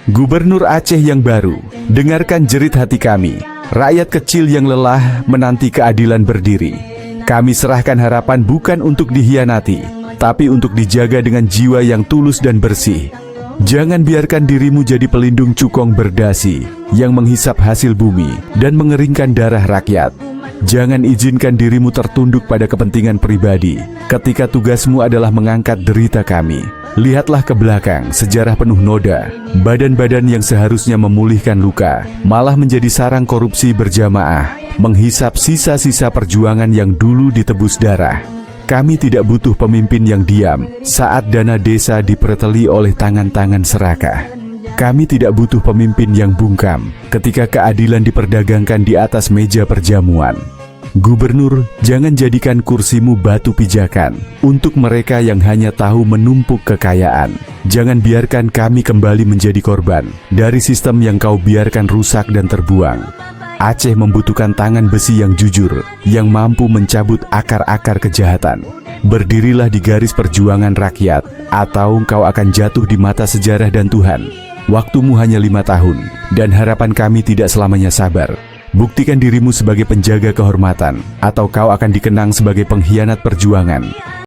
Gubernur Aceh yang baru, dengarkan jerit hati kami. Rakyat kecil yang lelah menanti keadilan berdiri. Kami serahkan harapan bukan untuk dihianati, tapi untuk dijaga dengan jiwa yang tulus dan bersih. Jangan biarkan dirimu jadi pelindung cukong berdasi yang menghisap hasil bumi dan mengeringkan darah rakyat. Jangan izinkan dirimu tertunduk pada kepentingan pribadi ketika tugasmu adalah mengangkat derita kami. Lihatlah ke belakang, sejarah penuh noda. Badan-badan yang seharusnya memulihkan luka malah menjadi sarang korupsi berjamaah, menghisap sisa-sisa perjuangan yang dulu ditebus darah. Kami tidak butuh pemimpin yang diam saat dana desa diperteli oleh tangan-tangan serakah. Kami tidak butuh pemimpin yang bungkam ketika keadilan diperdagangkan di atas meja perjamuan. Gubernur, jangan jadikan kursimu batu pijakan untuk mereka yang hanya tahu menumpuk kekayaan. Jangan biarkan kami kembali menjadi korban dari sistem yang kau biarkan rusak dan terbuang. Aceh membutuhkan tangan besi yang jujur, yang mampu mencabut akar-akar kejahatan. Berdirilah di garis perjuangan rakyat, atau kau akan jatuh di mata sejarah dan Tuhan. Waktumu hanya 5 tahun, dan harapan kami tidak selamanya sabar. Buktikan dirimu sebagai penjaga kehormatan, atau kau akan dikenang sebagai pengkhianat perjuangan.